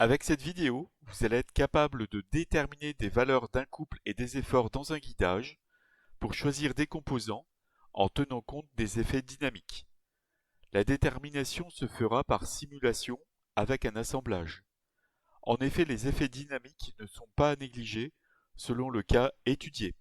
Avec cette vidéo, vous allez être capable de déterminer des valeurs d'un couple et des efforts dans un guidage pour choisir des composants en tenant compte des effets dynamiques. La détermination se fera par simulation avec un assemblage. En effet, les effets dynamiques ne sont pas à négliger selon le cas étudié.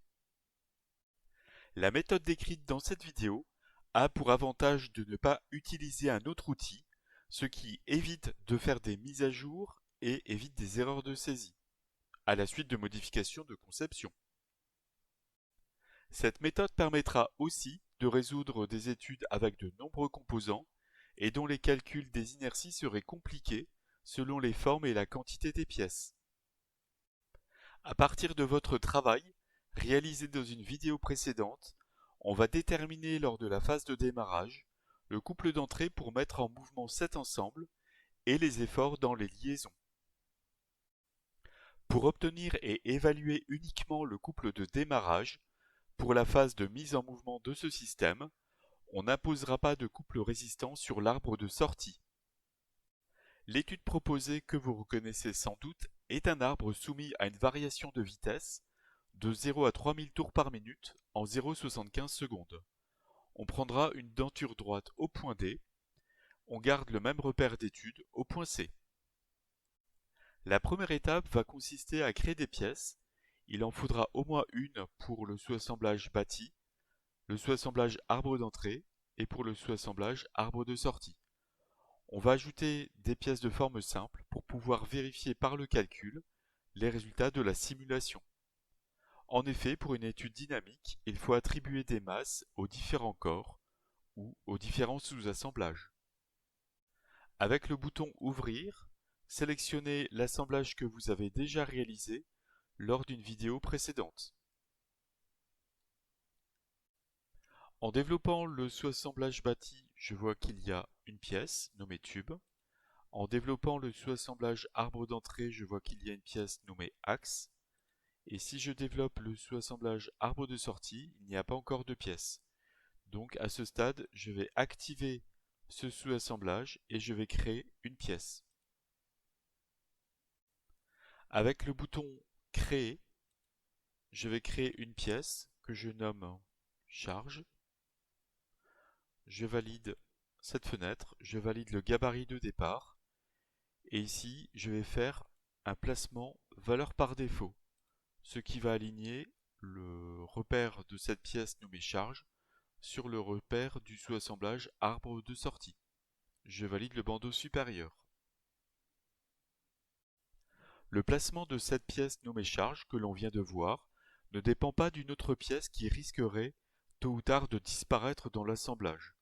La méthode décrite dans cette vidéo a pour avantage de ne pas utiliser un autre outil, ce qui évite de faire des mises à jour et évite des erreurs de saisie, à la suite de modifications de conception. Cette méthode permettra aussi de résoudre des études avec de nombreux composants et dont les calculs des inerties seraient compliqués selon les formes et la quantité des pièces. À partir de votre travail, réalisé dans une vidéo précédente, on va déterminer lors de la phase de démarrage le couple d'entrée pour mettre en mouvement cet ensemble et les efforts dans les liaisons. Pour obtenir et évaluer uniquement le couple de démarrage, pour la phase de mise en mouvement de ce système, on n'imposera pas de couple résistant sur l'arbre de sortie. L'étude proposée que vous reconnaissez sans doute est un arbre soumis à une variation de vitesse de 0 à 3000 tours par minute en 0,75 secondes. On prendra une denture droite au point D, on garde le même repère d'étude au point C. La première étape va consister à créer des pièces. Il en faudra au moins une pour le sous-assemblage bâti, le sous-assemblage arbre d'entrée et pour le sous-assemblage arbre de sortie. On va ajouter des pièces de forme simple pour pouvoir vérifier par le calcul les résultats de la simulation. En effet, pour une étude dynamique, il faut attribuer des masses aux différents corps ou aux différents sous-assemblages. Avec le bouton Ouvrir, sélectionnez l'assemblage que vous avez déjà réalisé lors d'une vidéo précédente. En développant le sous-assemblage bâti, je vois qu'il y a une pièce nommée tube. En développant le sous-assemblage arbre d'entrée, je vois qu'il y a une pièce nommée axe. Et si je développe le sous-assemblage arbre de sortie, il n'y a pas encore de pièce. Donc à ce stade, je vais activer ce sous-assemblage et je vais créer une pièce. Avec le bouton Créer, je vais créer une pièce que je nomme Charge. Je valide cette fenêtre, je valide le gabarit de départ. Et ici, je vais faire un placement valeur par défaut, ce qui va aligner le repère de cette pièce nommée charge sur le repère du sous-assemblage arbre de sortie. Je valide le bandeau supérieur. Le placement de cette pièce nommée charge que l'on vient de voir ne dépend pas d'une autre pièce qui risquerait tôt ou tard de disparaître dans l'assemblage.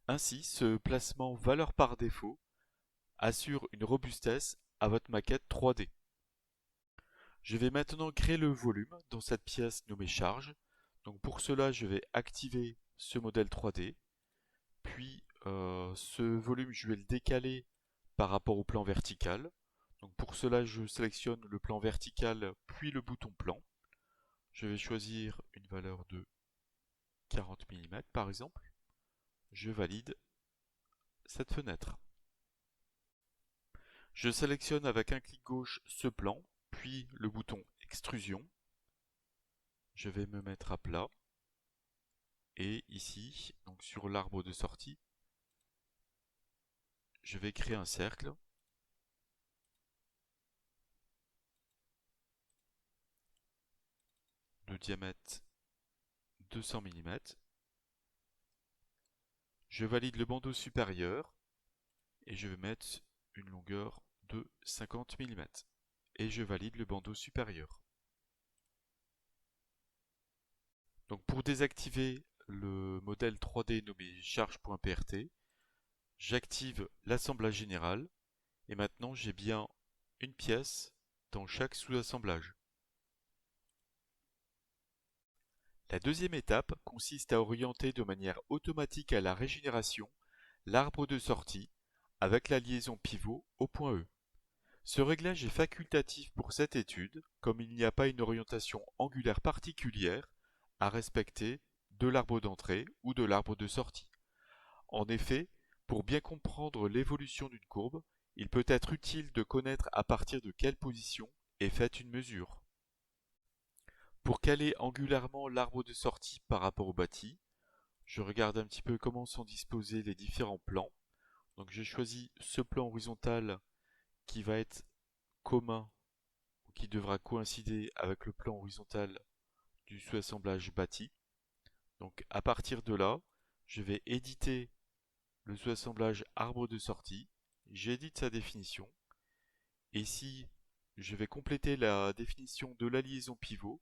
Ainsi, ce placement valeur par défaut assure une robustesse à votre maquette 3D. Je vais maintenant créer le volume dans cette pièce nommée charge. Donc pour cela, je vais activer ce modèle 3D. Puis ce volume, je vais le décaler par rapport au plan vertical. Donc pour cela, je sélectionne le plan vertical, puis le bouton plan. Je vais choisir une valeur de 40 mm par exemple. Je valide cette fenêtre. Je sélectionne avec un clic gauche ce plan, puis le bouton extrusion. Je vais me mettre à plat. Et ici, donc sur l'arbre de sortie, je vais créer un cercle. De diamètre 200 mm. Je valide le bandeau supérieur et je vais mettre une longueur de 50 mm. Et je valide le bandeau supérieur. Donc pour désactiver le modèle 3D nommé charge.prt, j'active l'assemblage général et maintenant j'ai bien une pièce dans chaque sous-assemblage. La deuxième étape consiste à orienter de manière automatique à la régénération l'arbre de sortie avec la liaison pivot au point E. Ce réglage est facultatif pour cette étude, comme il n'y a pas une orientation angulaire particulière à respecter de l'arbre d'entrée ou de l'arbre de sortie. En effet, pour bien comprendre l'évolution d'une courbe, il peut être utile de connaître à partir de quelle position est faite une mesure. Pour caler angulairement l'arbre de sortie par rapport au bâti, je regarde un petit peu comment sont disposés les différents plans. Donc j'ai choisi ce plan horizontal qui va être commun, ou qui devra coïncider avec le plan horizontal du sous-assemblage bâti. Donc à partir de là, je vais éditer le sous-assemblage arbre de sortie, j'édite sa définition, et ici je vais compléter la définition de la liaison pivot,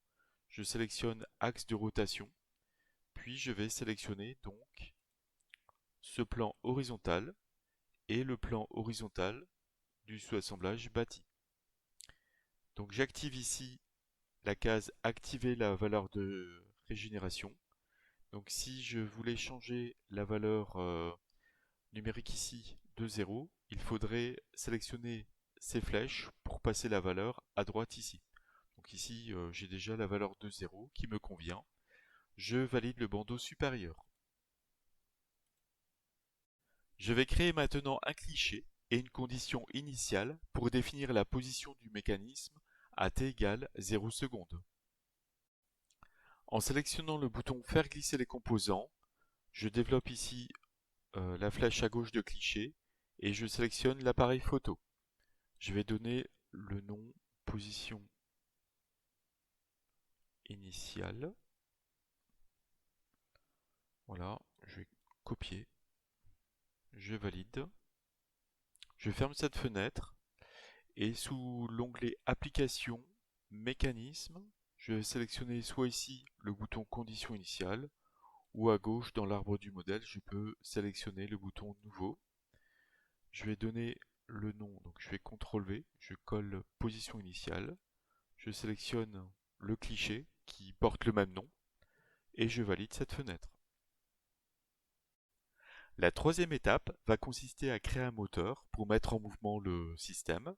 je sélectionne axe de rotation, puis je vais sélectionner donc ce plan horizontal et le plan horizontal du sous-assemblage bâti. Donc j'active ici la case activer la valeur de régénération. Donc si je voulais changer la valeur numérique ici de 0, il faudrait sélectionner ces flèches pour passer la valeur à droite ici. Donc ici j'ai déjà la valeur de 0 qui me convient. Je valide le bandeau supérieur. Je vais créer maintenant un cliché et une condition initiale pour définir la position du mécanisme à t égale 0 secondes. En sélectionnant le bouton Faire glisser les composants, je développe ici la flèche à gauche de cliché et je sélectionne l'appareil photo. Je vais donner le nom position initiale. Voilà, je vais copier. Je valide. Je ferme cette fenêtre et sous l'onglet Applications, Mécanismes, je vais sélectionner soit ici le bouton Condition initiale ou à gauche dans l'arbre du modèle, je peux sélectionner le bouton Nouveau. Je vais donner le nom, donc je fais CTRL V, je colle position initiale, je sélectionne le cliché qui porte le même nom et je valide cette fenêtre. La troisième étape va consister à créer un moteur pour mettre en mouvement le système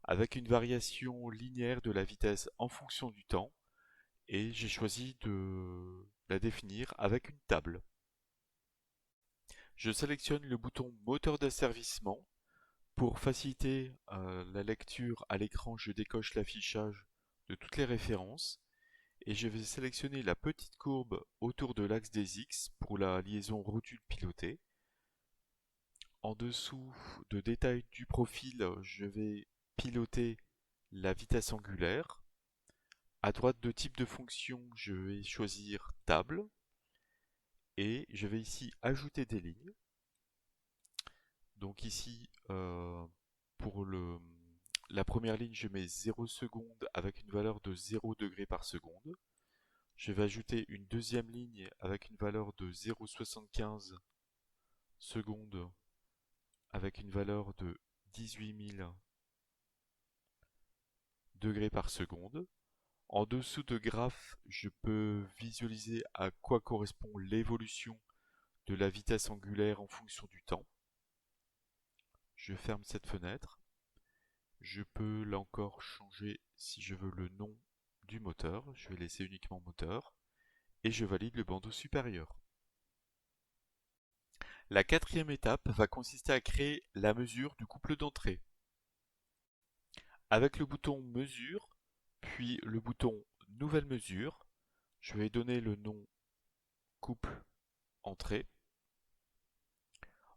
avec une variation linéaire de la vitesse en fonction du temps et j'ai choisi de la définir avec une table. Je sélectionne le bouton moteur d'asservissement. Pour faciliter la lecture à l'écran, je décoche l'affichage de toutes les références et je vais sélectionner la petite courbe autour de l'axe des X pour la liaison rotule pilotée. En dessous de détail du profil, je vais piloter la vitesse angulaire. À droite de type de fonction, je vais choisir table et je vais ici ajouter des lignes. Donc ici, pour la première ligne, je mets 0 secondes avec une valeur de 0 degré par seconde. Je vais ajouter une deuxième ligne avec une valeur de 0,75 secondes avec une valeur de 18 000 degrés par seconde. En dessous de graphe, je peux visualiser à quoi correspond l'évolution de la vitesse angulaire en fonction du temps. Je ferme cette fenêtre. Je peux là encore changer si je veux le nom du moteur. Je vais laisser uniquement moteur. Et je valide le bandeau supérieur. La quatrième étape va consister à créer la mesure du couple d'entrée. Avec le bouton mesure, puis le bouton nouvelle mesure, je vais donner le nom couple entrée.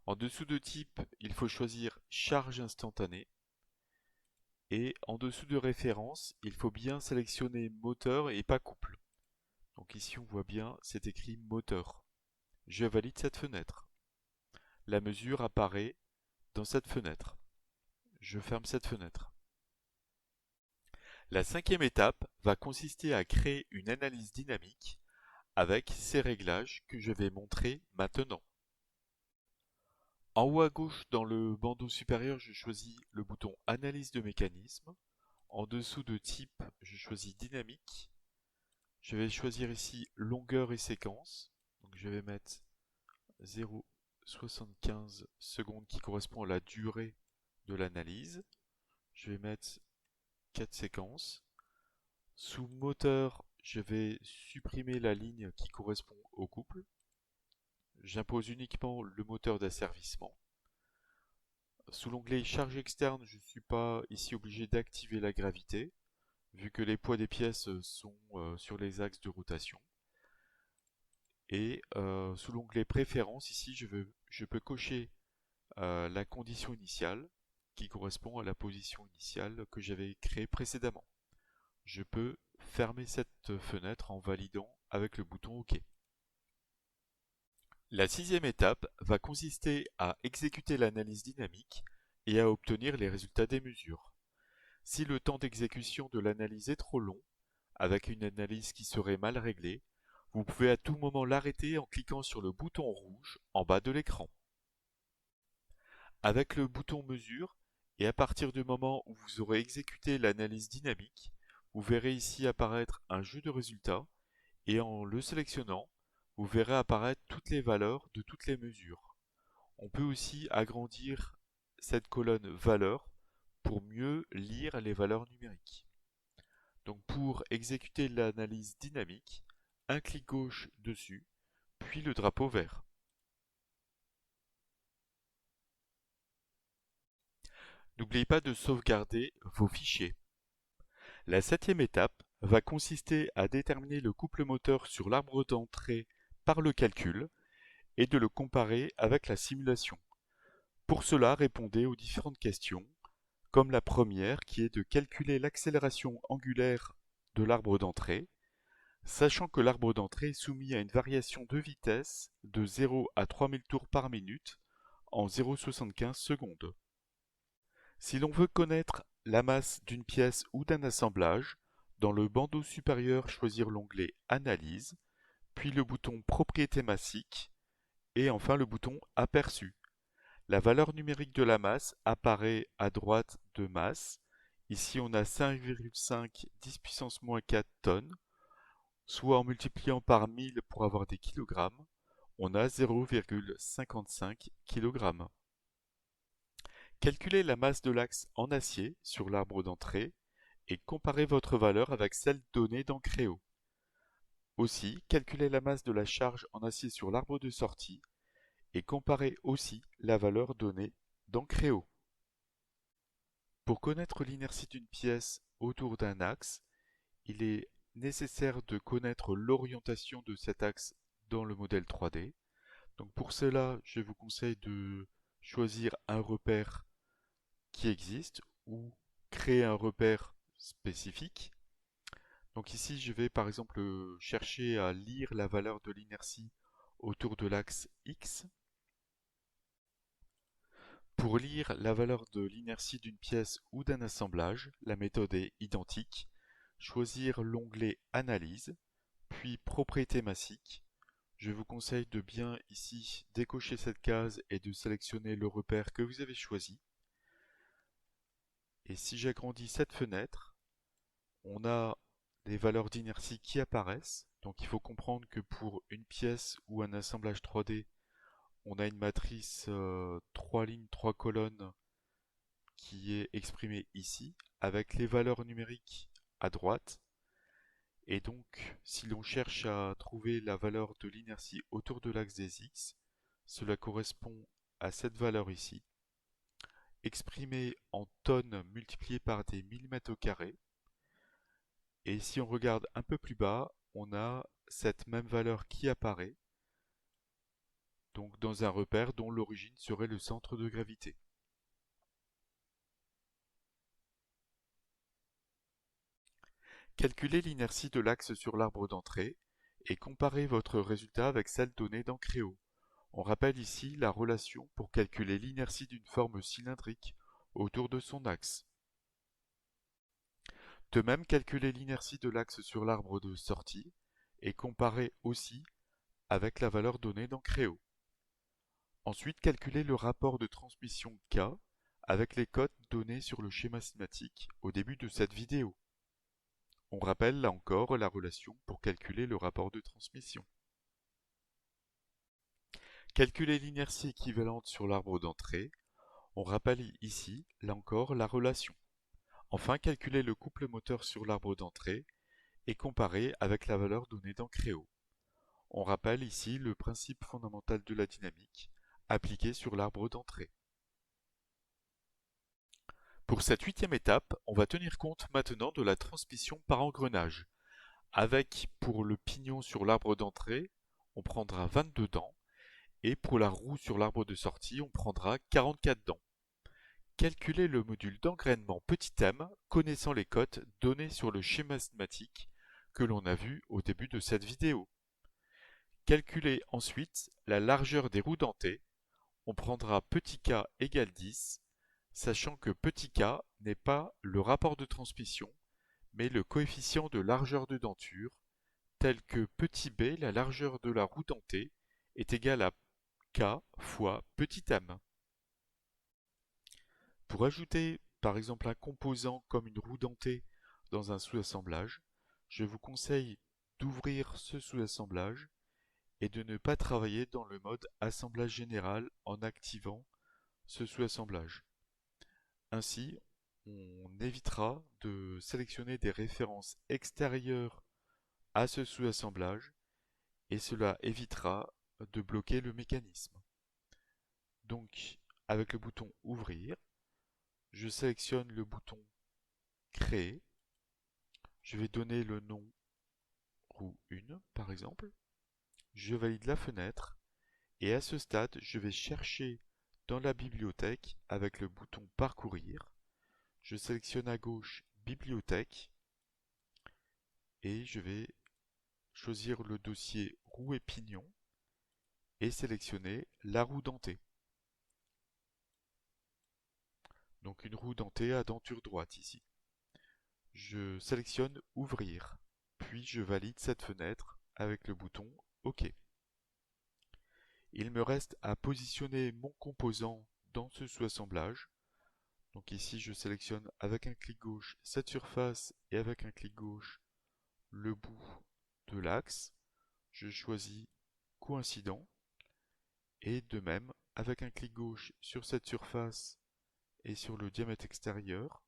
En dessous de type, il faut choisir charge instantanée. Et en dessous de référence, il faut bien sélectionner moteur et pas couple. Donc ici on voit bien, c'est écrit moteur. Je valide cette fenêtre. La mesure apparaît dans cette fenêtre. Je ferme cette fenêtre. La cinquième étape va consister à créer une analyse dynamique avec ces réglages que je vais montrer maintenant. En haut à gauche dans le bandeau supérieur, je choisis le bouton Analyse de mécanisme. En dessous de type, je choisis dynamique. Je vais choisir ici longueur et séquence. Donc je vais mettre 0,75 secondes qui correspond à la durée de l'analyse. Je vais mettre 4 séquences. Sous moteur, je vais supprimer la ligne qui correspond au couple. J'impose uniquement le moteur d'asservissement. Sous l'onglet charge externe, je ne suis pas ici obligé d'activer la gravité, vu que les poids des pièces sont sur les axes de rotation. Et sous l'onglet préférences, ici, je peux cocher la condition initiale, qui correspond à la position initiale que j'avais créée précédemment. Je peux fermer cette fenêtre en validant avec le bouton OK. La sixième étape va consister à exécuter l'analyse dynamique et à obtenir les résultats des mesures. Si le temps d'exécution de l'analyse est trop long, avec une analyse qui serait mal réglée, vous pouvez à tout moment l'arrêter en cliquant sur le bouton rouge en bas de l'écran. Avec le bouton mesure, et à partir du moment où vous aurez exécuté l'analyse dynamique, vous verrez ici apparaître un jeu de résultats et en le sélectionnant, vous verrez apparaître toutes les valeurs de toutes les mesures. On peut aussi agrandir cette colonne valeurs pour mieux lire les valeurs numériques. Donc pour exécuter l'analyse dynamique, un clic gauche dessus, puis le drapeau vert. N'oubliez pas de sauvegarder vos fichiers. La septième étape va consister à déterminer le couple moteur sur l'arbre d'entrée par le calcul et de le comparer avec la simulation. Pour cela, répondez aux différentes questions, comme la première qui est de calculer l'accélération angulaire de l'arbre d'entrée, sachant que l'arbre d'entrée est soumis à une variation de vitesse de 0 à 3000 tours par minute en 0,75 secondes. Si l'on veut connaître la masse d'une pièce ou d'un assemblage, dans le bandeau supérieur choisir l'onglet Analyse, puis le bouton Propriétés massiques et enfin le bouton Aperçu. La valeur numérique de la masse apparaît à droite de masse. Ici on a 5,5 10 puissance moins 4 tonnes, soit en multipliant par 1000 pour avoir des kilogrammes, on a 0,55 kg. Calculez la masse de l'axe en acier sur l'arbre d'entrée et comparez votre valeur avec celle donnée dans Créo. Aussi, calculez la masse de la charge en acier sur l'arbre de sortie et comparez aussi la valeur donnée dans Créo. Pour connaître l'inertie d'une pièce autour d'un axe, il est nécessaire de connaître l'orientation de cet axe dans le modèle 3D. Donc pour cela, je vous conseille de choisir un repère qui existe ou créer un repère spécifique. Donc ici, je vais par exemple chercher à lire la valeur de l'inertie autour de l'axe X. Pour lire la valeur de l'inertie d'une pièce ou d'un assemblage, la méthode est identique. Choisir l'onglet Analyse, puis Propriétés massiques. Je vous conseille de bien ici décocher cette case et de sélectionner le repère que vous avez choisi. Et si j'agrandis cette fenêtre, on a les valeurs d'inertie qui apparaissent. Donc il faut comprendre que pour une pièce ou un assemblage 3D, on a une matrice 3 lignes, 3 colonnes qui est exprimée ici, avec les valeurs numériques à droite. Et donc, si l'on cherche à trouver la valeur de l'inertie autour de l'axe des X, cela correspond à cette valeur ici, exprimée en tonnes multipliées par des millimètres au carré. Et si on regarde un peu plus bas, on a cette même valeur qui apparaît, donc dans un repère dont l'origine serait le centre de gravité. Calculez l'inertie de l'axe sur l'arbre d'entrée et comparez votre résultat avec celle donnée dans Créo. On rappelle ici la relation pour calculer l'inertie d'une forme cylindrique autour de son axe. De même, calculez l'inertie de l'axe sur l'arbre de sortie et comparez aussi avec la valeur donnée dans Créo. Ensuite, calculez le rapport de transmission K avec les codes donnés sur le schéma cinématique au début de cette vidéo. On rappelle là encore la relation pour calculer le rapport de transmission. Calculer l'inertie équivalente sur l'arbre d'entrée. On rappelle ici, là encore, la relation. Enfin, calculer le couple moteur sur l'arbre d'entrée et comparer avec la valeur donnée dans Créo. On rappelle ici le principe fondamental de la dynamique appliqué sur l'arbre d'entrée. Pour cette huitième étape, on va tenir compte maintenant de la transmission par engrenage. Avec, pour le pignon sur l'arbre d'entrée, on prendra 22 dents, et pour la roue sur l'arbre de sortie, on prendra 44 dents. Calculez le module d'engrainement petit m connaissant les cotes données sur le schéma schématique que l'on a vu au début de cette vidéo. Calculez ensuite la largeur des roues dentées. On prendra petit k égale 10, sachant que petit k n'est pas le rapport de transmission, mais le coefficient de largeur de denture, tel que petit b, la largeur de la roue dentée, est égale à k fois petit m. Pour ajouter par exemple un composant comme une roue dentée dans un sous-assemblage, je vous conseille d'ouvrir ce sous-assemblage et de ne pas travailler dans le mode assemblage général en activant ce sous-assemblage. Ainsi, on évitera de sélectionner des références extérieures à ce sous-assemblage et cela évitera de bloquer le mécanisme. Donc, avec le bouton Ouvrir, je sélectionne le bouton Créer. Je vais donner le nom roue 1 par exemple. Je valide la fenêtre et à ce stade, je vais chercher dans la bibliothèque avec le bouton Parcourir. Je sélectionne à gauche Bibliothèque et je vais choisir le dossier roue et pignon et sélectionner la roue dentée. Donc une roue dentée à denture droite ici. Je sélectionne Ouvrir, puis je valide cette fenêtre avec le bouton OK. Il me reste à positionner mon composant dans ce sous-assemblage. Donc ici je sélectionne avec un clic gauche cette surface et avec un clic gauche le bout de l'axe. Je choisis Coïncident et de même avec un clic gauche sur cette surface et sur le diamètre extérieur,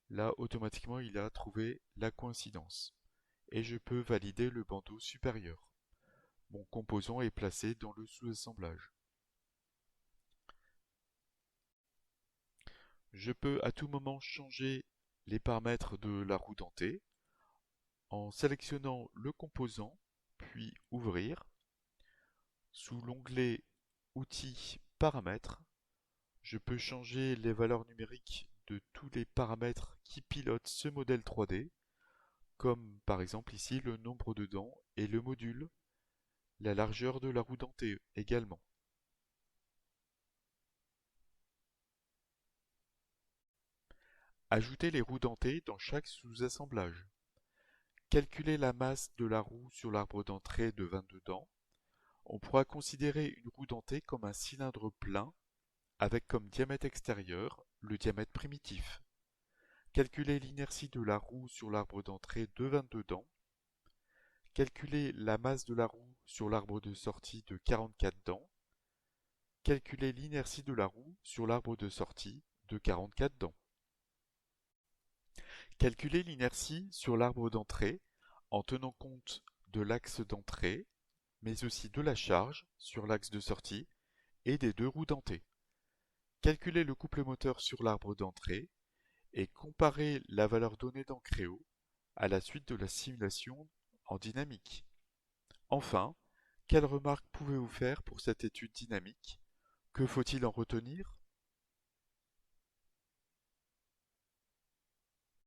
là automatiquement il a trouvé la coïncidence et je peux valider le bandeau supérieur. Mon composant est placé dans le sous-assemblage. Je peux à tout moment changer les paramètres de la roue dentée en sélectionnant le composant puis Ouvrir. Sous l'onglet Outils Paramètres, je peux changer les valeurs numériques de tous les paramètres qui pilotent ce modèle 3D, comme par exemple ici le nombre de dents et le module, la largeur de la roue dentée également. Ajouter les roues dentées dans chaque sous-assemblage. Calculer la masse de la roue sur l'arbre d'entrée de 22 dents. On pourra considérer une roue dentée comme un cylindre plein avec comme diamètre extérieur le diamètre primitif. Calculer l'inertie de la roue sur l'arbre d'entrée de 22 dents. Calculer la masse de la roue sur l'arbre de sortie de 44 dents. Calculer l'inertie de la roue sur l'arbre de sortie de 44 dents. Calculer l'inertie sur l'arbre d'entrée en tenant compte de l'axe d'entrée, mais aussi de la charge sur l'axe de sortie et des deux roues dentées. Calculer le couple moteur sur l'arbre d'entrée et comparer la valeur donnée dans Créo à la suite de la simulation en dynamique. Enfin, quelles remarques pouvez-vous faire pour cette étude dynamique? Que faut-il en retenir?